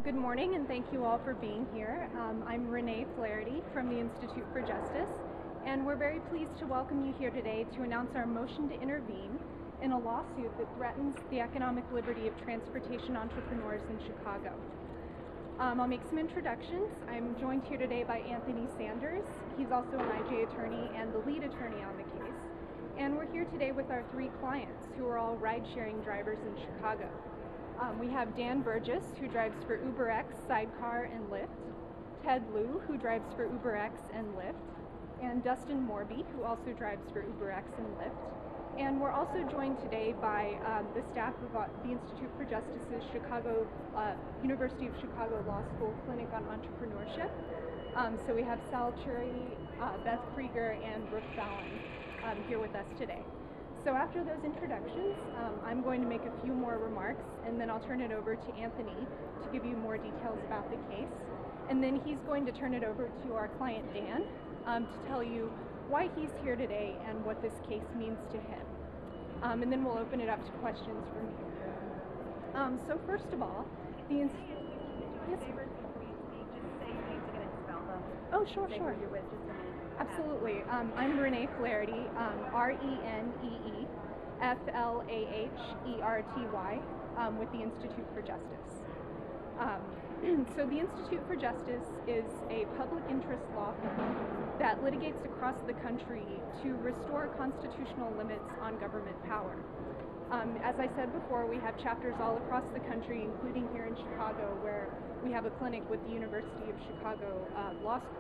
Good morning, and thank you all for being here. I'm Renee Flaherty from the Institute for Justice, and we're very pleased to welcome you here today to announce our motion to intervene in a lawsuit that threatens the economic liberty of transportation entrepreneurs in Chicago. I'll make some introductions. I'm joined here today by Anthony Sanders. He's also an IJ attorney and the lead attorney on the case. And we're here today with our three clients, who are all ride-sharing drivers in Chicago. We have Dan Burgess, who drives for UberX, Sidecar, and Lyft, Ted Liu, who drives for UberX and Lyft, and Dustin Morby, who also drives for UberX and Lyft. And we're also joined today by the staff of the Institute for Justice's University of Chicago Law School Clinic on Entrepreneurship. So we have Sal Churi, Beth Krieger, and Brooke Fallon here with us today. So after those introductions, I'm going to make a few more remarks, and then I'll turn it over to Anthony to give you more details about the case. And then he's going to turn it over to our client Dan to tell you why he's here today and what this case means to him. And then we'll open it up to questions from you. So first of all, the Institute... Yes? Oh, sure. Absolutely. I'm Renee Flaherty, RENEE FLAHERTY, with the Institute for Justice. So the Institute for Justice is a public interest law firm that litigates across the country to restore constitutional limits on government power. As I said before, we have chapters all across the country, including here in Chicago, where we have a clinic with the University of Chicago Law School.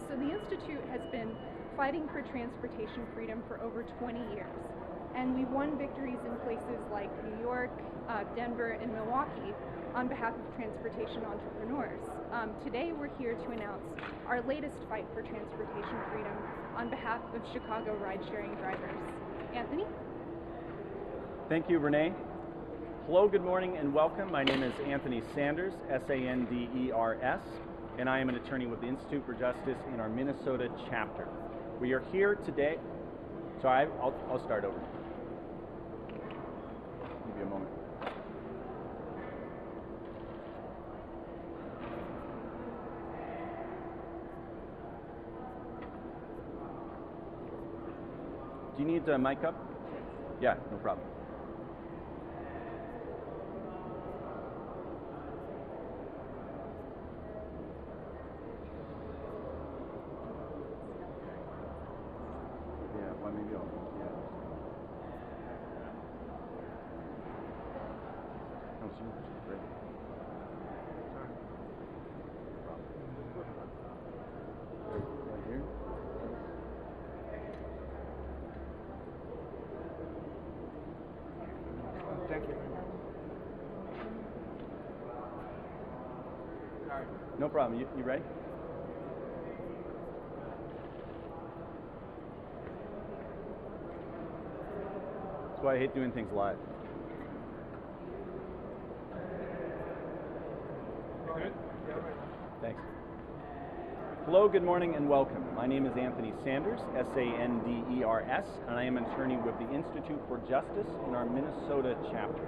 So the Institute has been fighting for transportation freedom for over 20 years. And we've won victories in places like New York, Denver, and Milwaukee on behalf of transportation entrepreneurs. Today we're here to announce our latest fight for transportation freedom on behalf of Chicago ride-sharing drivers. Anthony? Thank you, Renee. Hello, good morning, and welcome. My name is Anthony Sanders, Sanders, and I am an attorney with the Institute for Justice in our Minnesota chapter. We are here today, so I'll start over. Give you a moment. Do you need a mic up? Yeah, no problem. Maybe I'll, yeah. Oh, great. Right here. Thank you. All right. No problem. You ready? That's why I hate doing things live. Good? Thanks. Hello, good morning, and welcome. My name is Anthony Sanders, Sanders, and I am an attorney with the Institute for Justice in our Minnesota chapter.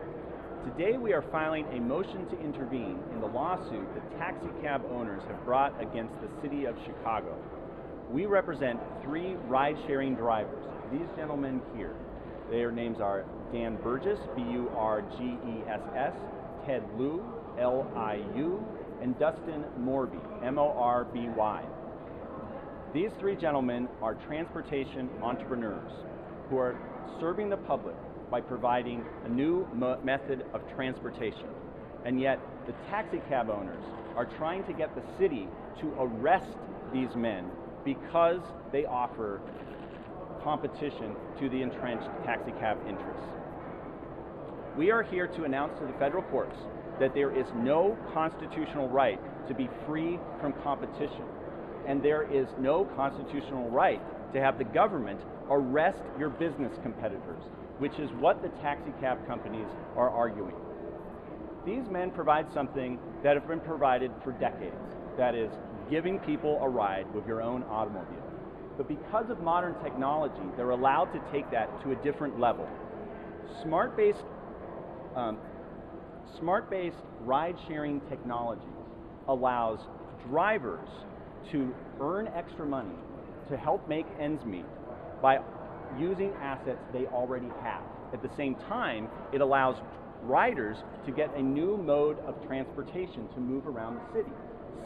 Today we are filing a motion to intervene in the lawsuit that taxi cab owners have brought against the city of Chicago. We represent three ride-sharing drivers. These gentlemen here. Their names are Dan Burgess, B-U-R-G-E-S-S, Ted Liu, L-I-U, and Dustin Morby, M-O-R-B-Y. These three gentlemen are transportation entrepreneurs who are serving the public by providing a new method of transportation. And yet, the taxi cab owners are trying to get the city to arrest these men because they offer competition to the entrenched taxi cab interests. We are here to announce to the federal courts that there is no constitutional right to be free from competition, and there is no constitutional right to have the government arrest your business competitors, which is what the taxi cab companies are arguing. These men provide something that has been provided for decades, that is, giving people a ride with your own automobile. But because of modern technology, they're allowed to take that to a different level. Smart-based ride-sharing technologies allows drivers to earn extra money to help make ends meet by using assets they already have. At the same time, it allows riders to get a new mode of transportation to move around the city,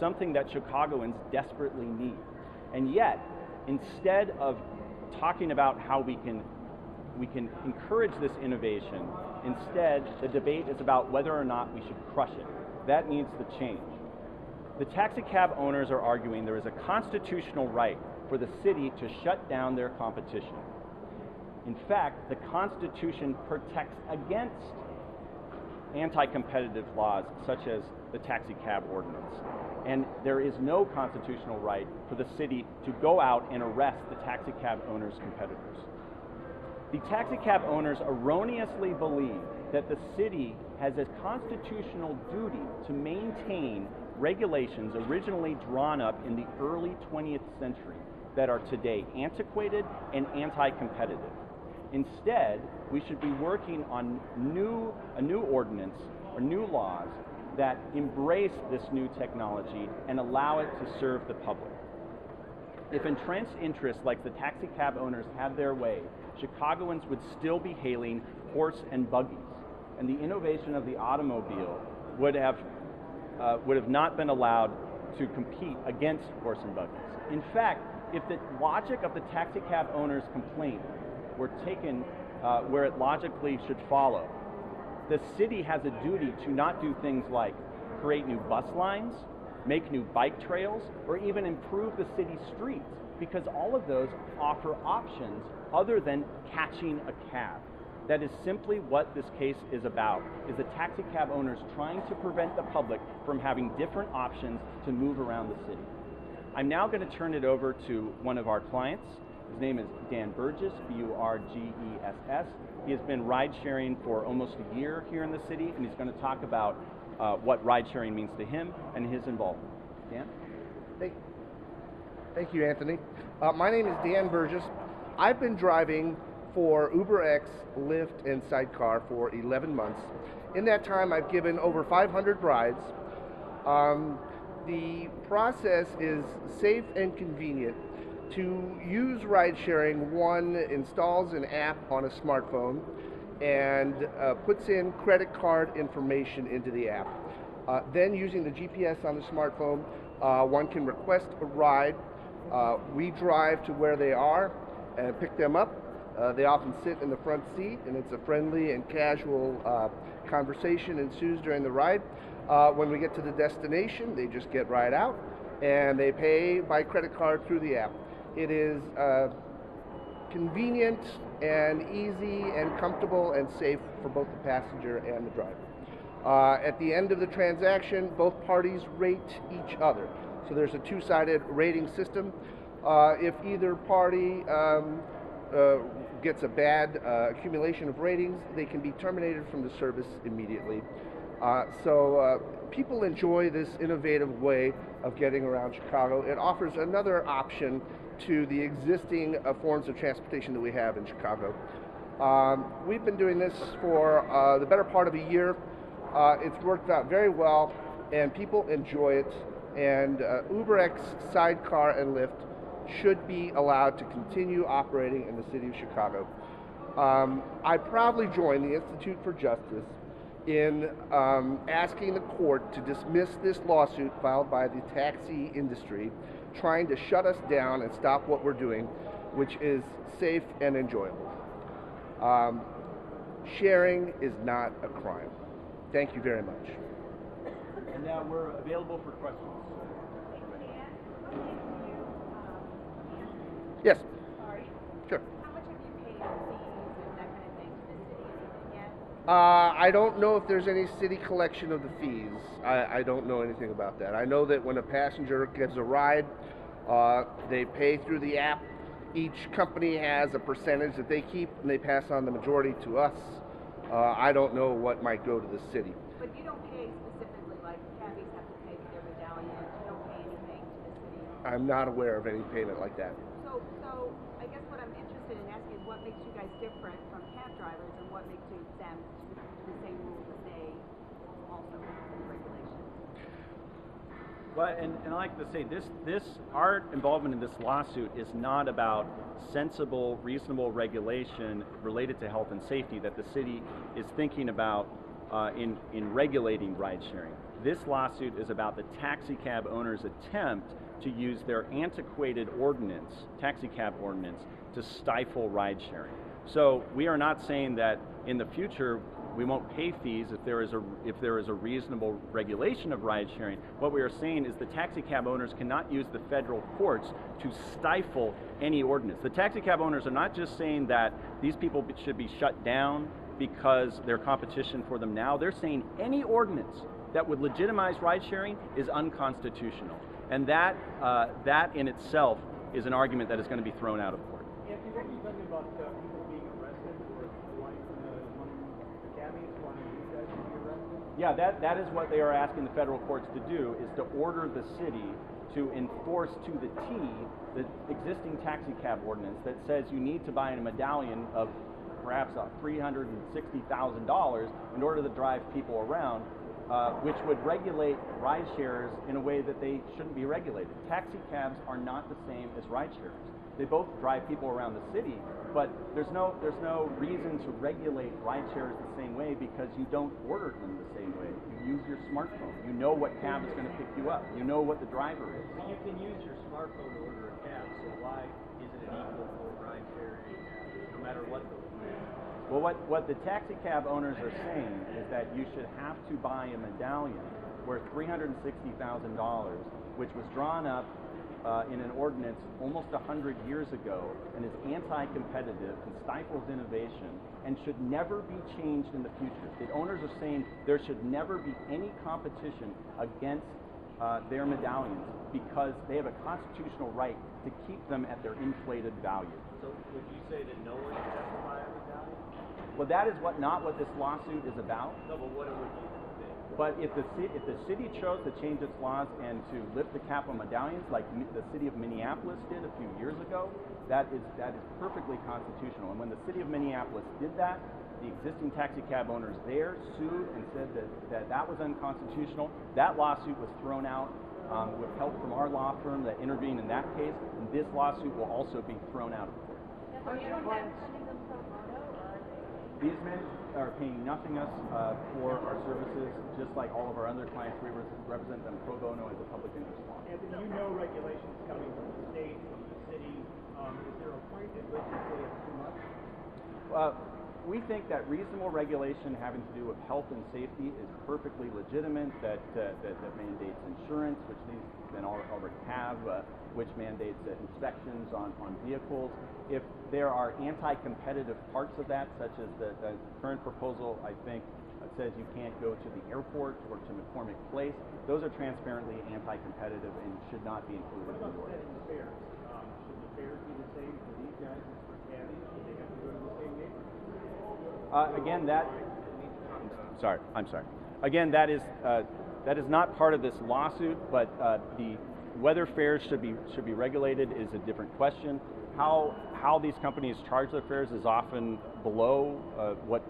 something that Chicagoans desperately need. And yet, instead of talking about how we can encourage this innovation, instead the debate is about whether or not we should crush it. That needs to change. The taxi cab owners are arguing there is a constitutional right for the city to shut down their competition. In fact, the Constitution protects against anti-competitive laws such as the taxi cab ordinance. And there is no constitutional right for the city to go out and arrest the taxi cab owners' competitors. The taxi cab owners erroneously believe that the city has a constitutional duty to maintain regulations originally drawn up in the early 20th century that are today antiquated and anti-competitive. Instead, we should be working on a new ordinance or new laws that embrace this new technology and allow it to serve the public. If entrenched interests like the taxi cab owners had their way, Chicagoans would still be hailing horse and buggies, and the innovation of the automobile would have not been allowed to compete against horse and buggies. In fact, if the logic of the taxi cab owners' complaint were taken where it logically should follow, the city has a duty to not do things like create new bus lines, make new bike trails, or even improve the city streets, because all of those offer options other than catching a cab. That is simply what this case is about, is the taxi cab owners trying to prevent the public from having different options to move around the city. I'm now going to turn it over to one of our clients. His name is Dan Burgess, B-U-R-G-E-S-S. He has been ride sharing for almost a year here in the city, and he's going to talk about what ride sharing means to him and his involvement. Dan? Thank you, Anthony. My name is Dan Burgess. I've been driving for UberX, Lyft, and Sidecar for 11 months. In that time, I've given over 500 rides. The process is safe and convenient. To use ride sharing, one installs an app on a smartphone and puts in credit card information into the app. Then using the GPS on the smartphone, one can request a ride. We drive to where they are and pick them up. They often sit in the front seat, and it's a friendly and casual conversation ensues during the ride. When we get to the destination, they just get right out and they pay by credit card through the app. It is convenient and easy and comfortable and safe for both the passenger and the driver. At the end of the transaction, both parties rate each other. So there's a two-sided rating system. If either party gets a bad accumulation of ratings, they can be terminated from the service immediately. So people enjoy this innovative way of getting around Chicago. It offers another option to the existing forms of transportation that we have in Chicago. We've been doing this for the better part of a year. It's worked out very well, and people enjoy it. And UberX, Sidecar, and Lyft should be allowed to continue operating in the city of Chicago. I proudly joined the Institute for Justice in asking the court to dismiss this lawsuit filed by the taxi industry, trying to shut us down and stop what we're doing, which is safe and enjoyable. Sharing is not a crime. Thank you very much. And now we're available for questions. Yes. Sorry. Sure. How much have you paid in fees and that kind of thing to the city? Anything yet? I don't know if there's any city collection of the fees. I don't know anything about that. I know that when a passenger gets a ride, they pay through the app. Each company has a percentage that they keep, and they pass on the majority to us. I don't know what might go to the city. But you don't pay specifically, like cabbies have to pay for their medallion. You don't pay anything to the city. I'm not aware of any payment like that. So I guess what I'm interested in asking is what makes you guys different from cab drivers, and what makes you exempt to the same rules as they of regulation? Well, and I like to say our involvement in this lawsuit is not about sensible, reasonable regulation related to health and safety that the city is thinking about in regulating ride sharing. This lawsuit is about the taxi cab owners' attempt to use their antiquated ordinance, taxi cab ordinance, to stifle ride sharing. So we are not saying that in the future we won't pay fees if there is a reasonable regulation of ride sharing. What we are saying is the taxi cab owners cannot use the federal courts to stifle any ordinance. The taxi cab owners are not just saying that these people should be shut down because they're competition for them now. They're saying any ordinance that would legitimize ride sharing is unconstitutional. And that in itself is an argument that is going to be thrown out of court. Anthony, what were you talking about people being arrested or wanting the cabbies wanting you guys to be arrested? Yeah, that is what they are asking the federal courts to do, is to order the city to enforce to the T the existing taxi cab ordinance that says you need to buy a medallion of perhaps $360,000 in order to drive people around, which would regulate ride sharers in a way that they shouldn't be regulated. Taxi cabs are not the same as ride sharers. They both drive people around the city, but there's no reason to regulate ride sharers the same way because you don't order them the same way. You use your smartphone. You know what cab is going to pick you up. You know what the driver is. But you can use your smartphone to order a cab, so why isn't it equal for ride sharing no matter what the Well, what the taxi cab owners are saying is that you should have to buy a medallion worth $360,000, which was drawn up in an ordinance almost 100 years ago and is anti-competitive and stifles innovation and should never be changed in the future. The owners are saying there should never be any competition against their medallions because they have a constitutional right to keep them at their inflated value. So would you say that no one can justify a medallion? Well, that is not what this lawsuit is about. No, but what it would be. But if the city chose to change its laws and to lift the cap on medallions, like the city of Minneapolis did a few years ago, that is perfectly constitutional. And when the city of Minneapolis did that, the existing taxi cab owners there sued and said that was unconstitutional. That lawsuit was thrown out with help from our law firm that intervened in that case, and this lawsuit will also be thrown out of court. These men are paying nothing us for our services, just like all of our other clients. We represent them pro bono as a public interest law. Anthony, you know regulations coming from the state, from the city. Is there a point at which you say it's too much? We think that reasonable regulation having to do with health and safety is perfectly legitimate, that mandates insurance, which these men already have, which mandates inspections on vehicles. If there are anti-competitive parts of that, such as the current proposal, I think, says you can't go to the airport or to McCormick Place, those are transparently anti-competitive and should not be included in the order. Setting the fares? Should the fares be the same for these guys as for cabbies? Should they have to go to the same neighborhood? I'm sorry. Again, that is not part of this lawsuit, but whether fares should be regulated is a different question. How these companies charge their fares is often below what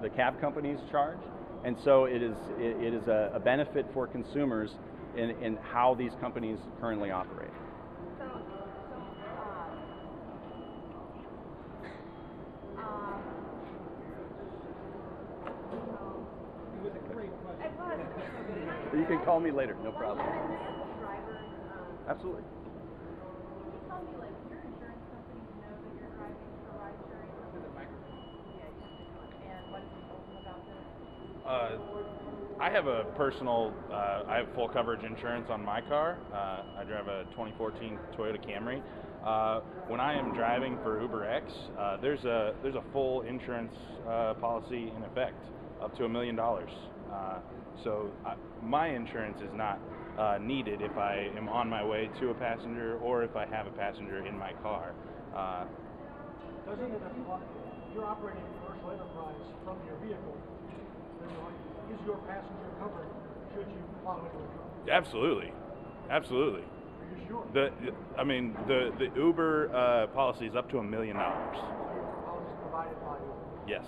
the cab companies charge, and so it is a benefit for consumers in how these companies currently operate. It was a great question. You can call me later, no problem. Absolutely. Can you tell me, like, your insurance companies know that you're driving for ride sharing? And what have you told them about this? I have a personal, I have full coverage insurance on my car. I drive a 2014 Toyota Camry. When I am driving for UberX, there's a full insurance policy in effect, up to $1 million. So my insurance is not needed if I am on my way to a passenger or if I have a passenger in my car. Doesn't it apply? You're operating a commercial enterprise from your vehicle. Is your passenger covered should you plow into a truck? Absolutely. Absolutely. Are you sure? The Uber policy is up to $1 million. Policy provided by Uber. Yes.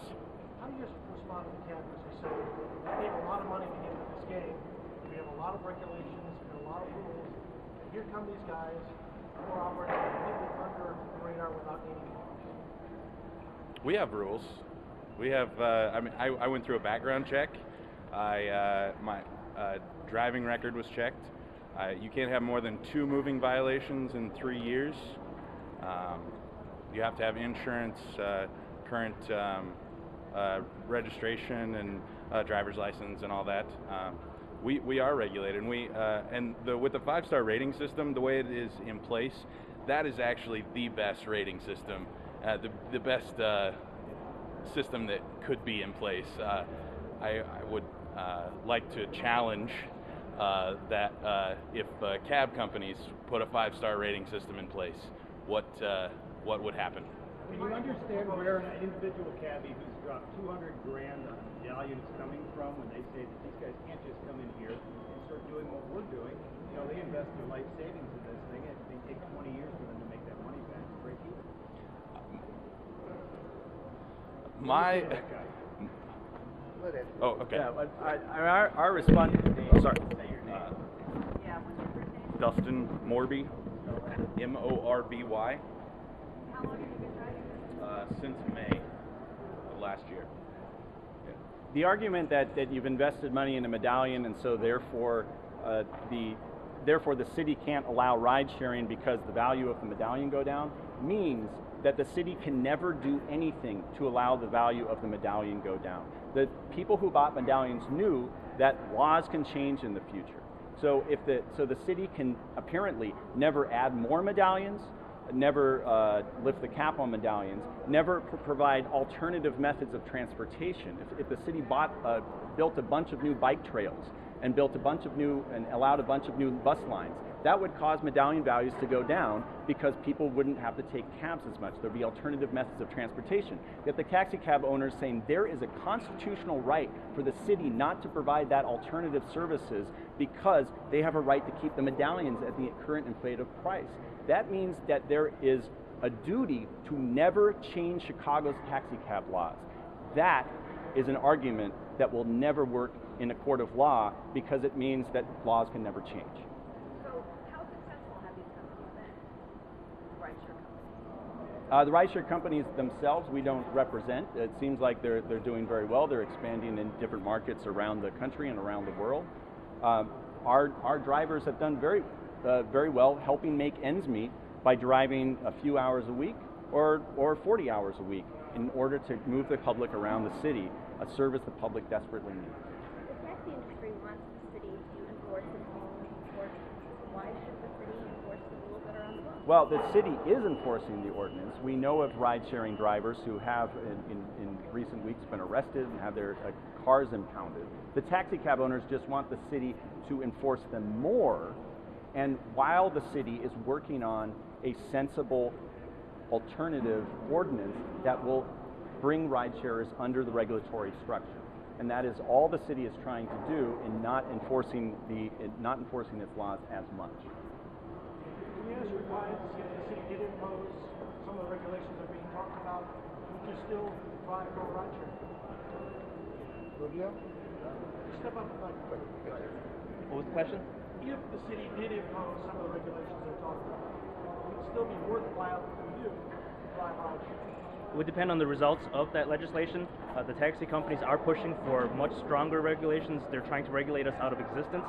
how do you respond to the cabbies who say, we gave a lot of money to get into this game, we have a lot of regulations and a lot of rules, and here come these guys who are operating completely under the radar without needing rules? We have rules. We have. I went through a background check. My driving record was checked. You can't have more than 2 moving violations in 3 years. You have to have insurance, current registration, and driver's license, and all that. We are regulated, and with the 5-star rating system, the way it is in place, that is actually the best rating system, the best system that could be in place. I would like to challenge that if cab companies put a 5-star rating system in place, what would happen? Can you understand where an individual cabbie who's dropped $200 grand on a medallion is coming from when they say that these guys can't just come in here and start doing what we're doing? You know, they invest their life savings in this thing, and they take 20 years for them to make that money back and break even. Oh, okay. Yeah, our response. Sorry. Yeah, what's your first name? Dustin Morby, Morby. How long have you been driving this? Since May of last year. The argument that you've invested money in a medallion, and so therefore the city can't allow ride sharing because the value of the medallion go down, means that the city can never do anything to allow the value of the medallion go down. The people who bought medallions knew that laws can change in the future. So the city can apparently never add more medallions, never lift the cap on medallions, never provide alternative methods of transportation. If the city built a bunch of new bike trails and built a bunch of new and allowed a bunch of new bus lines, that would cause medallion values to go down because people wouldn't have to take cabs as much. There'd be alternative methods of transportation. Yet the taxi cab owners saying there is a constitutional right for the city not to provide that alternative services because they have a right to keep the medallions at the current inflated price. That means that there is a duty to never change Chicago's taxi cab laws. That is an argument that will never work in a court of law because it means that laws can never change. So how successful have these companies been? Rideshare companies? The rideshare companies themselves we don't represent. It seems like they're doing very well. They're expanding in different markets around the country and around the world. Our drivers have done very well helping make ends meet by driving a few hours a week or 40 hours a week in order to move the public around the city, a service the public desperately needs. The taxi industry wants the city to enforce its own ordinance. Why should the city enforce the rules that are on the books? Well, the city is enforcing the ordinance. We know of ride-sharing drivers who have, in recent weeks, been arrested and have their cars impounded. The taxi cab owners just want the city to enforce them more, and while the city is working on a sensible alternative ordinance that will bring ride sharers under the regulatory structure. And that is all the city is trying to do in not enforcing its laws as much. Can you ask your clients if the city did impose some of the regulations that are being talked about, would you still drive for a rideshare? Would you? Step up and like. What was the question? If the city did impose some of the regulations they're talking about, would it still be worthwhile for you to drive rideshare? It would depend on the results of that legislation. The taxi companies are pushing for much stronger regulations. They're trying to regulate us out of existence.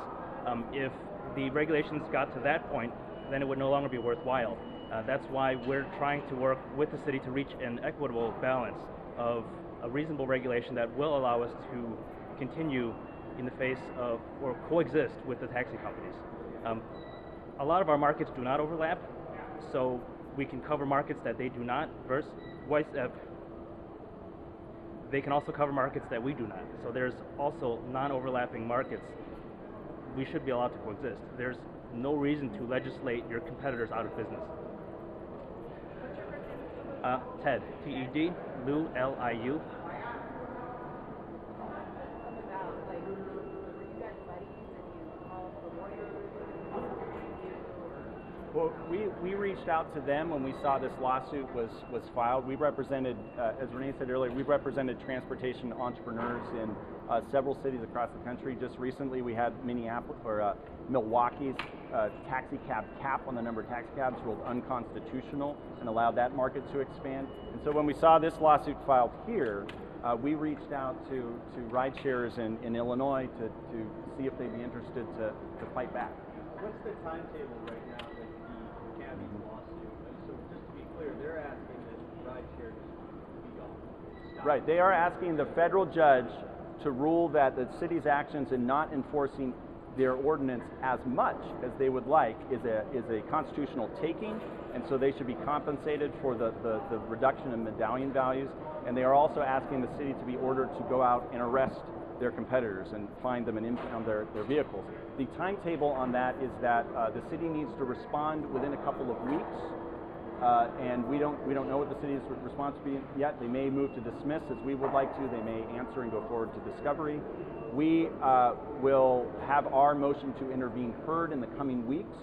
If the regulations got to that point, then it would no longer be worthwhile. That's why we're trying to work with the city to reach an equitable balance of a reasonable regulation that will allow us to continue in the face of, or coexist with the taxi companies. A lot of our markets do not overlap, so we can cover markets that they do not, they can also cover markets that we do not. So there's also non-overlapping markets. We should be allowed to coexist. There's no reason to legislate your competitors out of business. Ted, T-E-D, Liu, L-I-U. Well, we reached out to them when we saw this lawsuit was filed. We represented, as Renee said earlier, we represented transportation entrepreneurs in several cities across the country. Just recently, we had Milwaukee's taxi cab cap on the number of taxi cabs ruled unconstitutional and allowed that market to expand. And so when we saw this lawsuit filed here, we reached out to ride sharers in Illinois to see if they'd be interested to fight back. What's the timetable right now with the Cabby's lawsuit? So just to be clear, they're asking that rideshare just be gone. Stop. Right, they are asking the federal judge to rule that the city's actions in not enforcing their ordinance as much as they would like is a constitutional taking, and so they should be compensated for the reduction in medallion values. And they are also asking the city to be ordered to go out and arrest their competitors and find them and impound their vehicles. The timetable on that is that the city needs to respond within a couple of weeks, and we don't know what the city's response will be yet. They may move to dismiss, as we would like to. They may answer and go forward to discovery. We will have our motion to intervene heard in the coming weeks,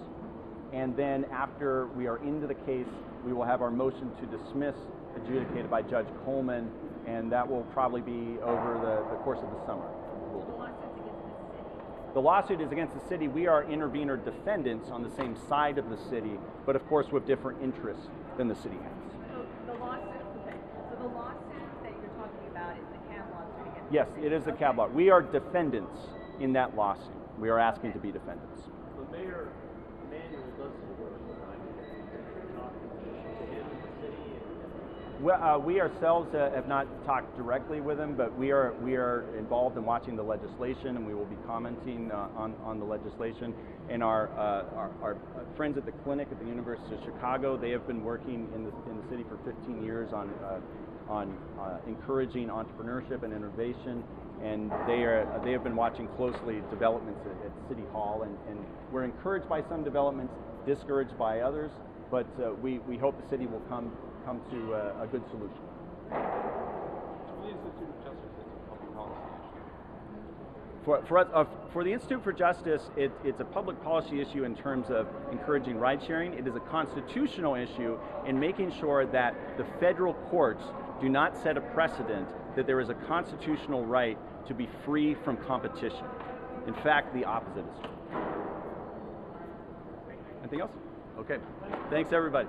and then after we are into the case, we will have our motion to dismiss adjudicated by Judge Coleman, and that will probably be over the course of the summer. The lawsuit is against the city. We are intervener defendants on the same side of the city, but of course with different interests than the city has. So the lawsuit that you're talking about is the cab lawsuit against Yes, the city? it is the cab law. We are defendants in that lawsuit. We are asking to be defendants. So Mayor Emanuel does support rideshare. Talking to him, the city, Well, we ourselves have not talked directly with him, but we are involved in watching the legislation, and we will be commenting on the legislation. And our friends at the clinic at the University of Chicago, they have been working in the city for 15 years on encouraging entrepreneurship and innovation, and they have been watching closely developments at City Hall, and we're encouraged by some developments, discouraged by others, but we hope the city will come to a good solution. For the Institute for Justice, it's a public policy issue in terms of encouraging ride sharing. It is a constitutional issue in making sure that the federal courts do not set a precedent that there is a constitutional right to be free from competition. In fact, the opposite is true. Anything else? Okay. Thanks, everybody.